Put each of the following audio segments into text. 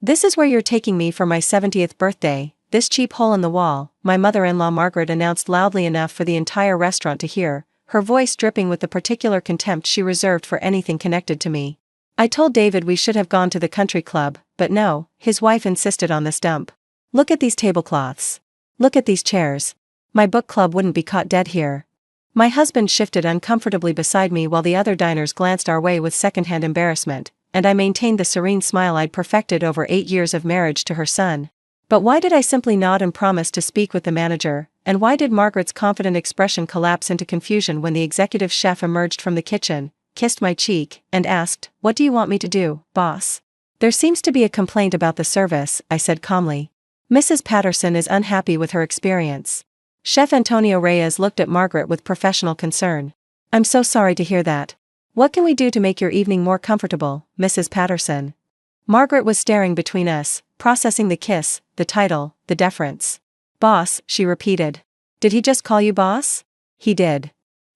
This is where you're taking me for my 70th birthday, this cheap hole in the wall, my mother-in-law Margaret announced loudly enough for the entire restaurant to hear, her voice dripping with the particular contempt she reserved for anything connected to me. I told David we should have gone to the country club, but no, his wife insisted on this dump. Look at these tablecloths. Look at these chairs. My book club wouldn't be caught dead here. My husband shifted uncomfortably beside me while the other diners glanced our way with secondhand embarrassment, and I maintained the serene smile I'd perfected over 8 years of marriage to her son. But why did I simply nod and promise to speak with the manager, and why did Margaret's confident expression collapse into confusion when the executive chef emerged from the kitchen, kissed my cheek, and asked, "What do you want me to do, boss?" "There seems to be a complaint about the service," I said calmly. "Mrs. Patterson is unhappy with her experience." Chef Antonio Reyes looked at Margaret with professional concern. "I'm so sorry to hear that. What can we do to make your evening more comfortable, Mrs. Patterson?" Margaret was staring between us, processing the kiss, the title, the deference. "Boss," she repeated. "Did he just call you boss?" "He did."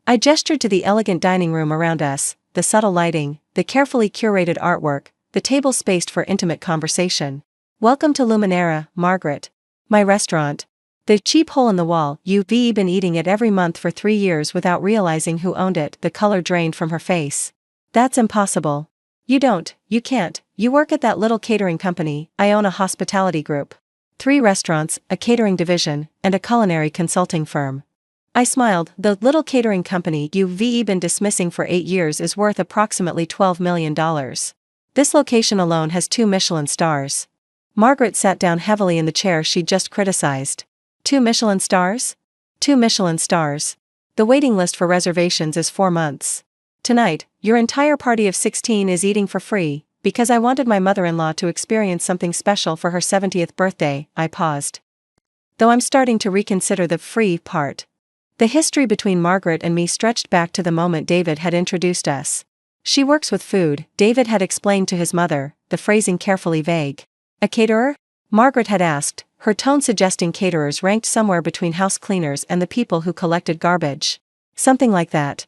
I gestured to the elegant dining room around us, the subtle lighting, the carefully curated artwork, the table spaced for intimate conversation. "Welcome to Luminera, Margaret. My restaurant. The cheap hole in the wall, you've been eating it every month for 3 years without realizing who owned it." The color drained from her face. "That's impossible. You can't, you work at that little catering company. I own a hospitality group. 3 restaurants, a catering division, and a culinary consulting firm." I smiled. "The little catering company you've been dismissing for 8 years is worth approximately $12 million. This location alone has 2 Michelin stars." Margaret sat down heavily in the chair she'd just criticized. 2 Michelin stars? 2 Michelin stars. The waiting list for reservations is 4 months. Tonight, your entire party of 16 is eating for free, because I wanted my mother-in-law to experience something special for her 70th birthday. I paused. Though I'm starting to reconsider the free part. The history between Margaret and me stretched back to the moment David had introduced us. "She works with food," David had explained to his mother, the phrasing carefully vague. "A caterer?" Margaret had asked, her tone suggesting caterers ranked somewhere between house cleaners and the people who collected garbage. Something like that.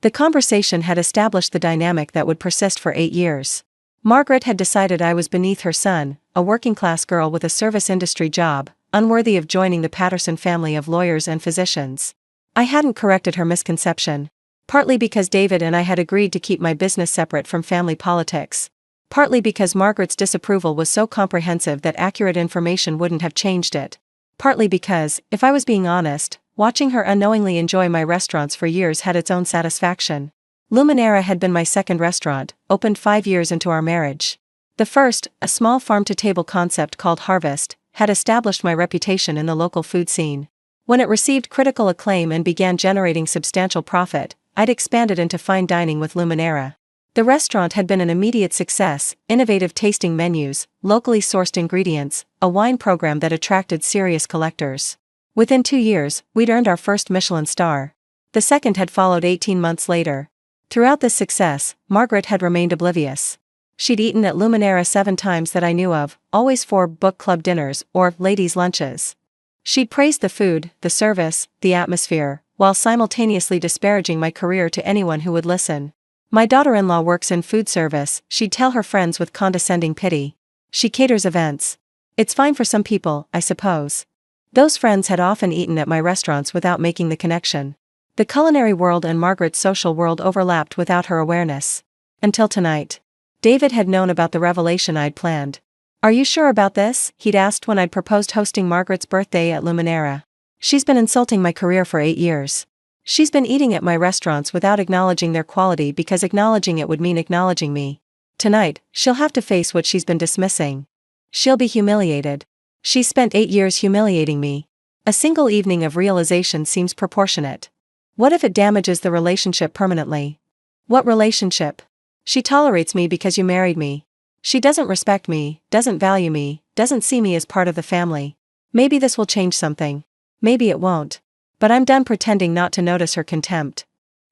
The conversation had established the dynamic that would persist for 8 years. Margaret had decided I was beneath her son, a working-class girl with a service industry job, unworthy of joining the Patterson family of lawyers and physicians. I hadn't corrected her misconception. Partly because David and I had agreed to keep my business separate from family politics. Partly because Margaret's disapproval was so comprehensive that accurate information wouldn't have changed it. Partly because, if I was being honest, watching her unknowingly enjoy my restaurants for years had its own satisfaction. Luminera had been my second restaurant, opened 5 years into our marriage. The first, a small farm-to-table concept called Harvest, had established my reputation in the local food scene. When it received critical acclaim and began generating substantial profit, I'd expanded into fine dining with Luminera. The restaurant had been an immediate success, innovative tasting menus, locally sourced ingredients, a wine program that attracted serious collectors. Within 2 years, we'd earned our first Michelin star. The second had followed 18 months later. Throughout this success, Margaret had remained oblivious. She'd eaten at Luminera 7 times that I knew of, always for book club dinners or ladies' lunches. She'd praised the food, the service, the atmosphere, while simultaneously disparaging my career to anyone who would listen. "My daughter-in-law works in food service," she'd tell her friends with condescending pity. "She caters events. It's fine for some people, I suppose." Those friends had often eaten at my restaurants without making the connection. The culinary world and Margaret's social world overlapped without her awareness. Until tonight. David had known about the revelation I'd planned. "Are you sure about this?" he'd asked when I'd proposed hosting Margaret's birthday at Luminera. "She's been insulting my career for 8 years. She's been eating at my restaurants without acknowledging their quality because acknowledging it would mean acknowledging me. Tonight, she'll have to face what she's been dismissing. She'll be humiliated. She's spent 8 years humiliating me. A single evening of realization seems proportionate. What if it damages the relationship permanently? What relationship? She tolerates me because you married me. She doesn't respect me, doesn't value me, doesn't see me as part of the family. Maybe this will change something. Maybe it won't. But I'm done pretending not to notice her contempt."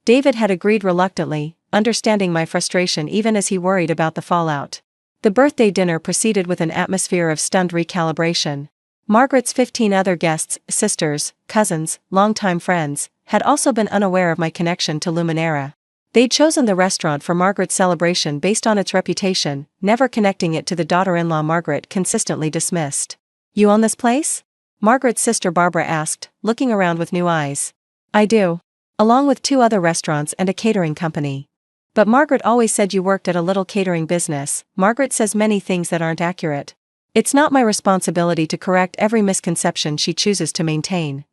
David had agreed reluctantly, understanding my frustration even as he worried about the fallout. The birthday dinner proceeded with an atmosphere of stunned recalibration. Margaret's 15 other guests, sisters, cousins, longtime friends, had also been unaware of my connection to Luminera. They'd chosen the restaurant for Margaret's celebration based on its reputation, never connecting it to the daughter-in-law Margaret consistently dismissed. "You own this place?" Margaret's sister Barbara asked, looking around with new eyes. "I do. Along with 2 other restaurants and a catering company." "But Margaret always said you worked at a little catering business." "Margaret says many things that aren't accurate. It's not my responsibility to correct every misconception she chooses to maintain."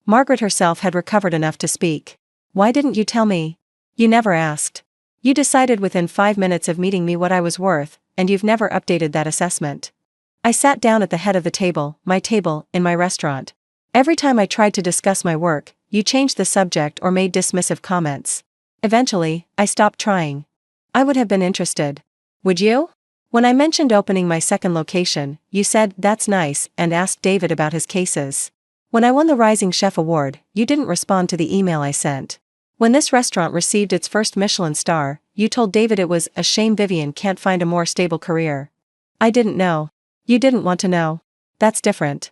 Margaret herself had recovered enough to speak. "Why didn't you tell me?" "You never asked. You decided within 5 minutes of meeting me what I was worth, and you've never updated that assessment." I sat down at the head of the table, my table, in my restaurant. Every time I tried to discuss my work, you changed the subject or made dismissive comments. Eventually, I stopped trying. I would have been interested. Would you? When I mentioned opening my second location, you said, "That's nice," and asked David about his cases. When I won the Rising Chef Award, you didn't respond to the email I sent. When this restaurant received its first Michelin star, you told David it was a shame Vivian can't find a more stable career. I didn't know. You didn't want to know. That's different.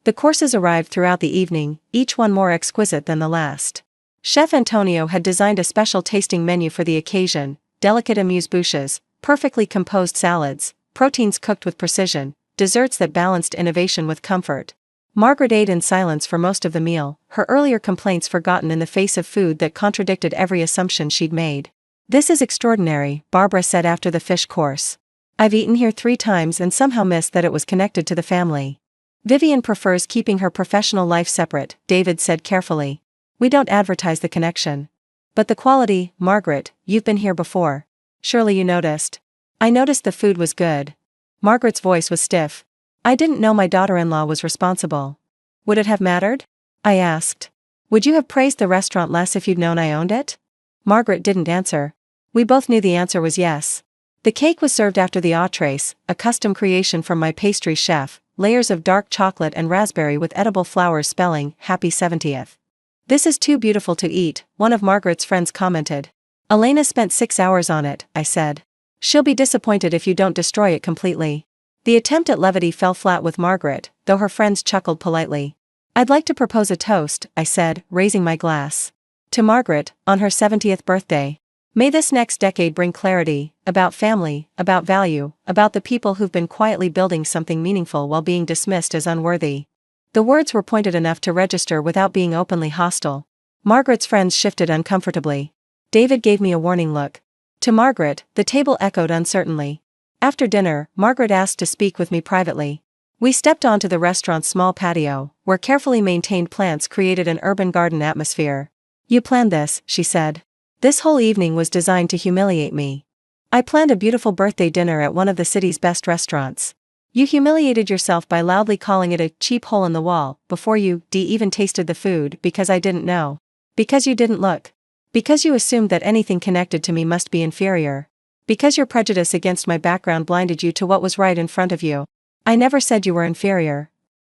The courses arrived throughout the evening, each one more exquisite than the last. Chef Antonio had designed a special tasting menu for the occasion: delicate amuse-bouches, perfectly composed salads, proteins cooked with precision, desserts that balanced innovation with comfort. Margaret ate in silence for most of the meal, her earlier complaints forgotten in the face of food that contradicted every assumption she'd made. "This is extraordinary," Barbara said after the fish course. "I've eaten here 3 times and somehow missed that it was connected to the family." "Vivian prefers keeping her professional life separate," David said carefully. "We don't advertise the connection." "But the quality, Margaret, you've been here before. Surely you noticed." "I noticed the food was good." Margaret's voice was stiff. "I didn't know my daughter-in-law was responsible." "Would it have mattered?" I asked. "Would you have praised the restaurant less if you'd known I owned it?" Margaret didn't answer. We both knew the answer was yes. The cake was served after the entrees, a custom creation from my pastry chef, layers of dark chocolate and raspberry with edible flowers spelling, "Happy 70th. "This is too beautiful to eat," one of Margaret's friends commented. "Elena spent 6 hours on it," I said. "She'll be disappointed if you don't destroy it completely." The attempt at levity fell flat with Margaret, though her friends chuckled politely. "I'd like to propose a toast," I said, raising my glass. "To Margaret, on her 70th birthday. May this next decade bring clarity, about family, about value, about the people who've been quietly building something meaningful while being dismissed as unworthy." The words were pointed enough to register without being openly hostile. Margaret's friends shifted uncomfortably. David gave me a warning look. To Margaret, the table echoed uncertainly. After dinner, Margaret asked to speak with me privately. We stepped onto the restaurant's small patio, where carefully maintained plants created an urban garden atmosphere. "You planned this," she said. "This whole evening was designed to humiliate me. I planned a beautiful birthday dinner at one of the city's best restaurants. You humiliated yourself by loudly calling it a cheap hole in the wall, before you even tasted the food, because I didn't know. Because you didn't look. Because you assumed that anything connected to me must be inferior. Because your prejudice against my background blinded you to what was right in front of you. I never said you were inferior.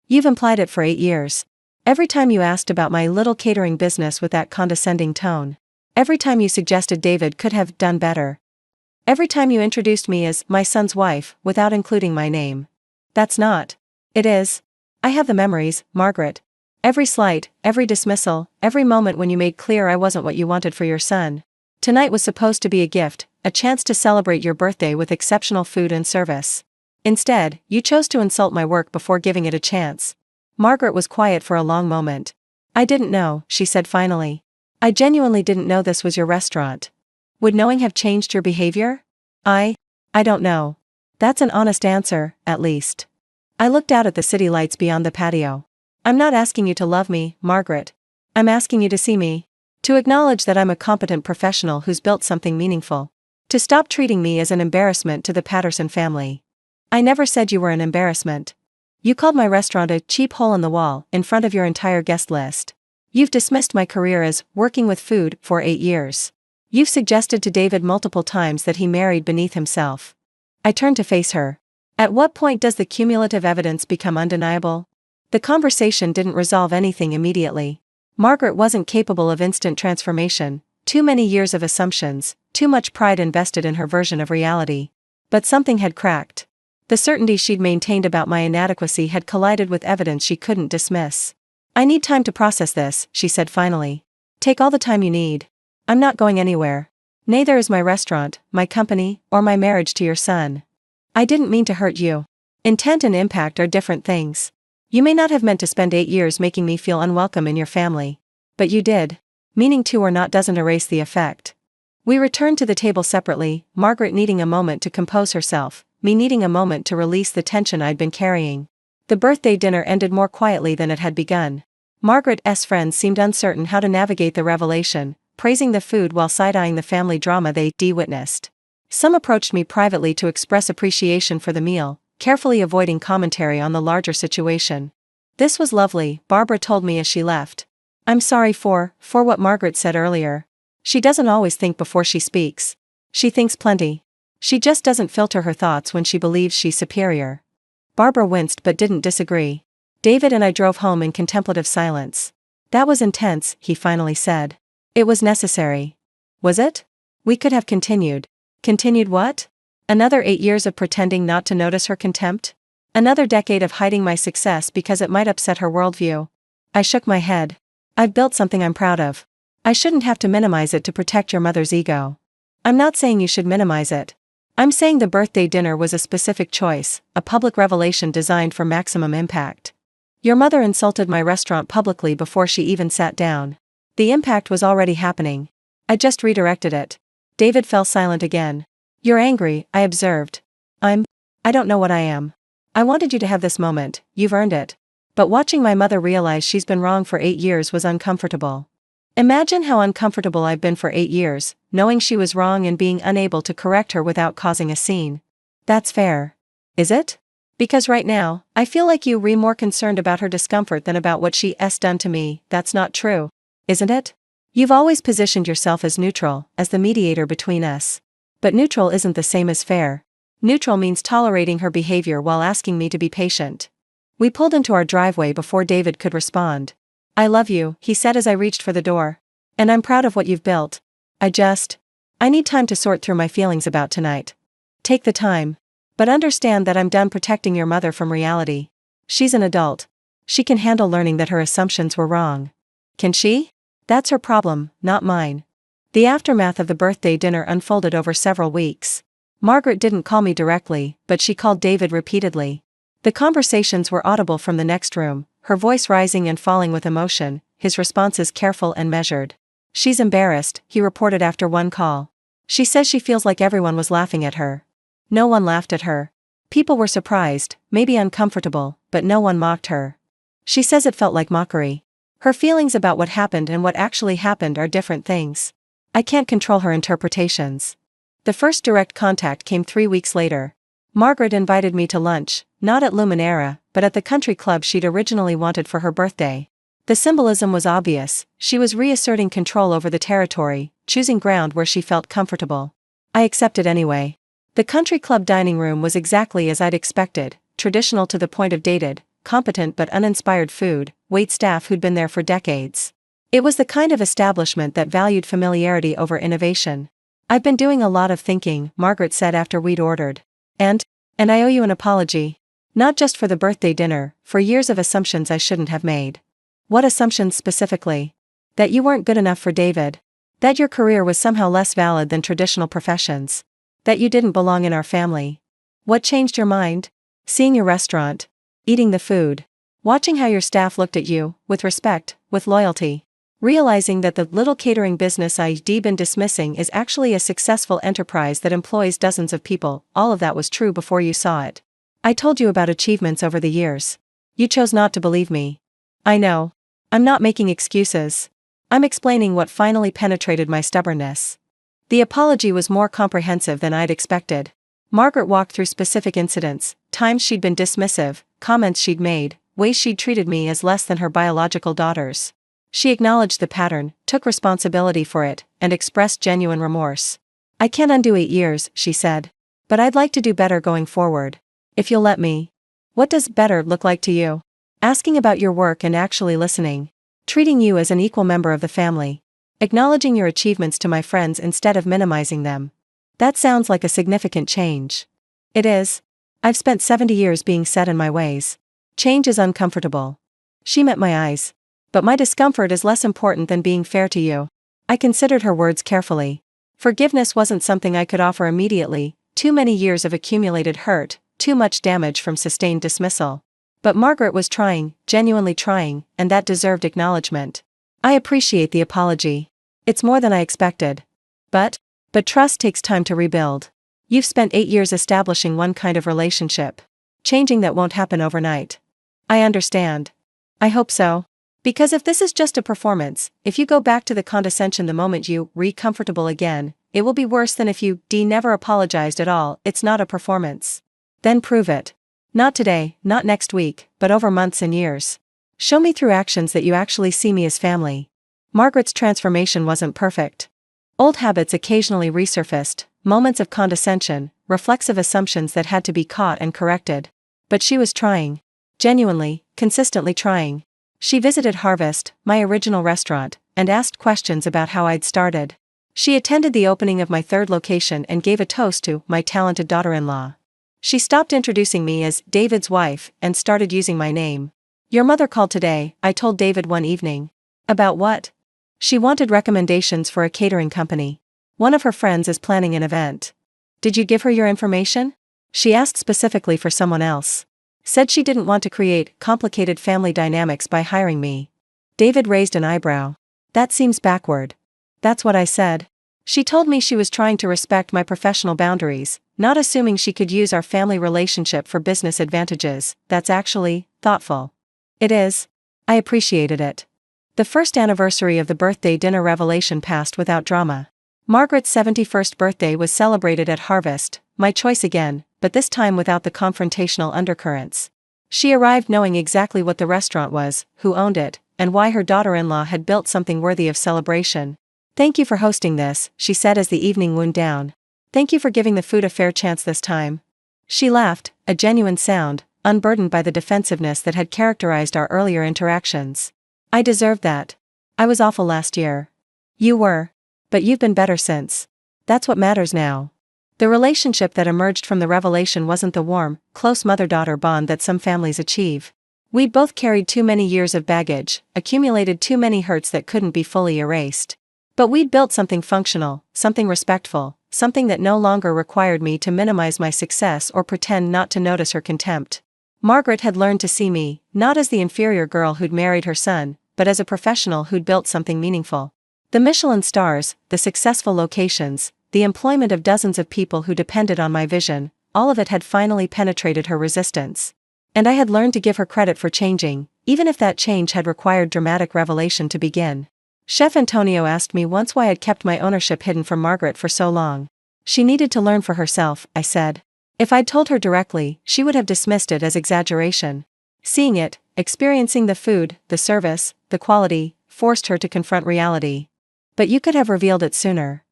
You've implied it for 8 years. Every time you asked about my little catering business with that condescending tone. Every time you suggested David could have done better. Every time you introduced me as my son's wife, without including my name. That's not. It is. I have the memories, Margaret. Every slight, every dismissal, every moment when you made clear I wasn't what you wanted for your son. Tonight was supposed to be a gift, a chance to celebrate your birthday with exceptional food and service. Instead, you chose to insult my work before giving it a chance." Margaret was quiet for a long moment. "I didn't know," she said finally. "I genuinely didn't know this was your restaurant. Would knowing have changed your behavior?" I don't know. That's an honest answer, at least." I looked out at the city lights beyond the patio. "I'm not asking you to love me, Margaret. I'm asking you to see me. To acknowledge that I'm a competent professional who's built something meaningful. To stop treating me as an embarrassment to the Patterson family." "I never said you were an embarrassment. You called my restaurant a cheap hole in the wall in front of your entire guest list. You've dismissed my career as working with food for 8 years. You've suggested to David multiple times that he married beneath himself." I turned to face her. At what point does the cumulative evidence become undeniable? The conversation didn't resolve anything immediately. Margaret wasn't capable of instant transformation, too many years of assumptions, too much pride invested in her version of reality. But something had cracked. The certainty she'd maintained about my inadequacy had collided with evidence she couldn't dismiss. "I need time to process this," she said finally. "Take all the time you need. I'm not going anywhere." Neither is my restaurant, my company, or my marriage to your son. I didn't mean to hurt you. Intent and impact are different things. You may not have meant to spend 8 years making me feel unwelcome in your family. But you did. Meaning to or not doesn't erase the effect. We returned to the table separately, Margaret needing a moment to compose herself, me needing a moment to release the tension I'd been carrying. The birthday dinner ended more quietly than it had begun. Margaret's friends seemed uncertain how to navigate the revelation, praising the food while side-eyeing the family drama they witnessed. Some approached me privately to express appreciation for the meal, carefully avoiding commentary on the larger situation. This was lovely, Barbara told me as she left. I'm sorry for what Margaret said earlier. She doesn't always think before she speaks. She thinks plenty. She just doesn't filter her thoughts when she believes she's superior. Barbara winced but didn't disagree. David and I drove home in contemplative silence. That was intense, he finally said. It was necessary. Was it? We could have continued. Continued what? Another 8 years of pretending not to notice her contempt? Another decade of hiding my success because it might upset her worldview? I shook my head. I've built something I'm proud of. I shouldn't have to minimize it to protect your mother's ego. I'm not saying you should minimize it. I'm saying the birthday dinner was a specific choice, a public revelation designed for maximum impact. Your mother insulted my restaurant publicly before she even sat down. The impact was already happening. I just redirected it. David fell silent again. You're angry, I observed. I don't know what I am. I wanted you to have this moment, you've earned it. But watching my mother realize she's been wrong for 8 years was uncomfortable. Imagine how uncomfortable I've been for 8 years, knowing she was wrong and being unable to correct her without causing a scene. That's fair. Is it? Because right now, I feel like you're more concerned about her discomfort than about what she's done to me. That's not true. Isn't it? You've always positioned yourself as neutral, as the mediator between us. But neutral isn't the same as fair. Neutral means tolerating her behavior while asking me to be patient. We pulled into our driveway before David could respond. I love you, he said as I reached for the door. And I'm proud of what you've built. I need time to sort through my feelings about tonight. Take the time. But understand that I'm done protecting your mother from reality. She's an adult. She can handle learning that her assumptions were wrong. Can she? That's her problem, not mine. The aftermath of the birthday dinner unfolded over several weeks. Margaret didn't call me directly, but she called David repeatedly. The conversations were audible from the next room, her voice rising and falling with emotion, his responses careful and measured. She's embarrassed, he reported after one call. She says she feels like everyone was laughing at her. No one laughed at her. People were surprised, maybe uncomfortable, but no one mocked her. She says it felt like mockery. Her feelings about what happened and what actually happened are different things. I can't control her interpretations. The first direct contact came 3 weeks later. Margaret invited me to lunch, not at Luminera, but at the country club she'd originally wanted for her birthday. The symbolism was obvious. She was reasserting control over the territory, choosing ground where she felt comfortable. I accepted anyway. The country club dining room was exactly as I'd expected, traditional to the point of dated, competent but uninspired food, waitstaff who'd been there for decades. It was the kind of establishment that valued familiarity over innovation. I've been doing a lot of thinking, Margaret said after we'd ordered. And I owe you an apology. Not just for the birthday dinner, for years of assumptions I shouldn't have made. What assumptions specifically? That you weren't good enough for David. That your career was somehow less valid than traditional professions. That you didn't belong in our family. What changed your mind? Seeing your restaurant. Eating the food. Watching how your staff looked at you, with respect, with loyalty. Realizing that the little catering business I'd been dismissing is actually a successful enterprise that employs dozens of people. All of that was true before you saw it. I told you about achievements over the years. You chose not to believe me. I know. I'm not making excuses. I'm explaining what finally penetrated my stubbornness. The apology was more comprehensive than I'd expected. Margaret walked through specific incidents, times she'd been dismissive, comments she'd made, ways she'd treated me as less than her biological daughters. She acknowledged the pattern, took responsibility for it, and expressed genuine remorse. I can't undo 8 years, she said. But I'd like to do better going forward. If you'll let me. What does better look like to you? Asking about your work and actually listening. Treating you as an equal member of the family. Acknowledging your achievements to my friends instead of minimizing them. That sounds like a significant change. It is. I've spent 70 years being set in my ways. Change is uncomfortable. She met my eyes. But my discomfort is less important than being fair to you. I considered her words carefully. Forgiveness wasn't something I could offer immediately, too many years of accumulated hurt, too much damage from sustained dismissal. But Margaret was trying, genuinely trying, and that deserved acknowledgement. I appreciate the apology. It's more than I expected. But trust takes time to rebuild. You've spent 8 years establishing one kind of relationship. Changing that won't happen overnight. I understand. I hope so. Because if this is just a performance, if you go back to the condescension the moment you comfortable again, it will be worse than if you never apologized at all. It's not a performance. Then prove it. Not today, not next week, but over months and years. Show me through actions that you actually see me as family. Margaret's transformation wasn't perfect. Old habits occasionally resurfaced, moments of condescension, reflexive assumptions that had to be caught and corrected. But she was trying. Genuinely, consistently trying. She visited Harvest, my original restaurant, and asked questions about how I'd started. She attended the opening of my third location and gave a toast to my talented daughter-in-law. She stopped introducing me as David's wife and started using my name. Your mother called today, I told David one evening. About what? She wanted recommendations for a catering company. One of her friends is planning an event. Did you give her your information? She asked specifically for someone else. Said she didn't want to create complicated family dynamics by hiring me. David raised an eyebrow. That seems backward. That's what I said. She told me she was trying to respect my professional boundaries, not assuming she could use our family relationship for business advantages. That's actually thoughtful. It is. I appreciated it. The first anniversary of the birthday dinner revelation passed without drama. Margaret's 71st birthday was celebrated at Harvest, my choice again, but this time without the confrontational undercurrents. She arrived knowing exactly what the restaurant was, who owned it, and why her daughter-in-law had built something worthy of celebration. Thank you for hosting this, she said as the evening wound down. Thank you for giving the food a fair chance this time. She laughed, a genuine sound, unburdened by the defensiveness that had characterized our earlier interactions. I deserved that. I was awful last year. You were. But you've been better since. That's what matters now. The relationship that emerged from the revelation wasn't the warm, close mother-daughter bond that some families achieve. We'd both carried too many years of baggage, accumulated too many hurts that couldn't be fully erased. But we'd built something functional, something respectful, something that no longer required me to minimize my success or pretend not to notice her contempt. Margaret had learned to see me, not as the inferior girl who'd married her son, but as a professional who'd built something meaningful. The Michelin stars, the successful locations, the employment of dozens of people who depended on my vision, all of it had finally penetrated her resistance. And I had learned to give her credit for changing, even if that change had required dramatic revelation to begin. Chef Antonio asked me once why I'd kept my ownership hidden from Margaret for so long. She needed to learn for herself, I said. If I'd told her directly, she would have dismissed it as exaggeration. Seeing it, experiencing the food, the service, the quality, forced her to confront reality. But you could have revealed it sooner.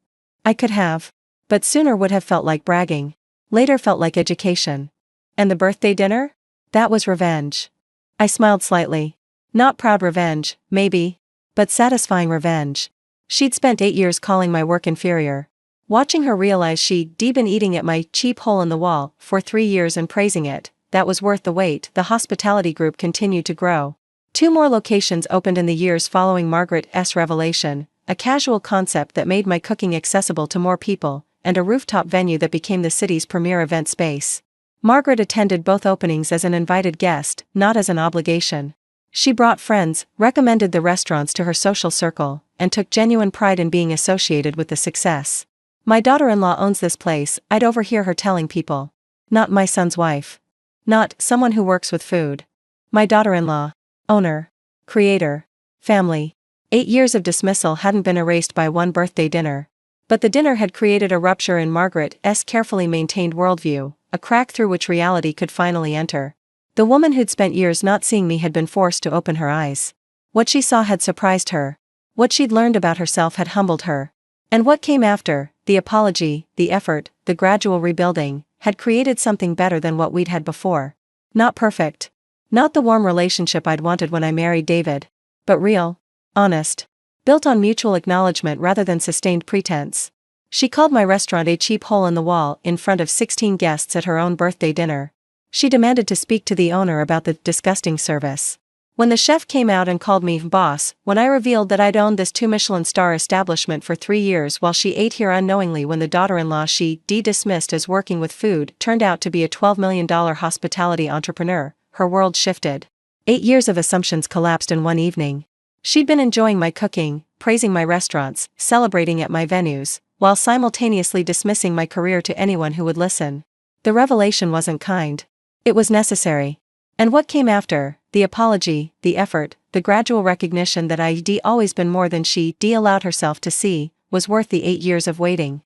I could have. But sooner would have felt like bragging. Later felt like education. And the birthday dinner? That was revenge. I smiled slightly. Not proud revenge, maybe. But satisfying revenge. She'd spent 8 years calling my work inferior. Watching her realize she'd been eating at my cheap hole in the wall for 3 years and praising it, that was worth the wait. The hospitality group continued to grow. 2 more locations opened in the years following Margaret's revelation, a casual concept that made my cooking accessible to more people, and a rooftop venue that became the city's premier event space. Margaret attended both openings as an invited guest, not as an obligation. She brought friends, recommended the restaurants to her social circle, and took genuine pride in being associated with the success. My daughter-in-law owns this place, I'd overhear her telling people. Not my son's wife. Not someone who works with food. My daughter-in-law. Owner. Creator. Family. 8 years of dismissal hadn't been erased by one birthday dinner. But the dinner had created a rupture in Margaret's carefully maintained worldview, a crack through which reality could finally enter. The woman who'd spent years not seeing me had been forced to open her eyes. What she saw had surprised her. What she'd learned about herself had humbled her. And what came after, the apology, the effort, the gradual rebuilding, had created something better than what we'd had before. Not perfect. Not the warm relationship I'd wanted when I married David. But real. Honest. Built on mutual acknowledgement rather than sustained pretense. She called my restaurant a cheap hole in the wall in front of 16 guests at her own birthday dinner. She demanded to speak to the owner about the disgusting service. When the chef came out and called me boss, when I revealed that I'd owned this 2 Michelin-star establishment for 3 years while she ate here unknowingly, when the daughter-in-law she dismissed as working with food turned out to be a $12 million hospitality entrepreneur, her world shifted. 8 years of assumptions collapsed in one evening. She'd been enjoying my cooking, praising my restaurants, celebrating at my venues, while simultaneously dismissing my career to anyone who would listen. The revelation wasn't kind. It was necessary. And what came after, the apology, the effort, the gradual recognition that I'd always been more than she allowed herself to see, was worth the 8 years of waiting.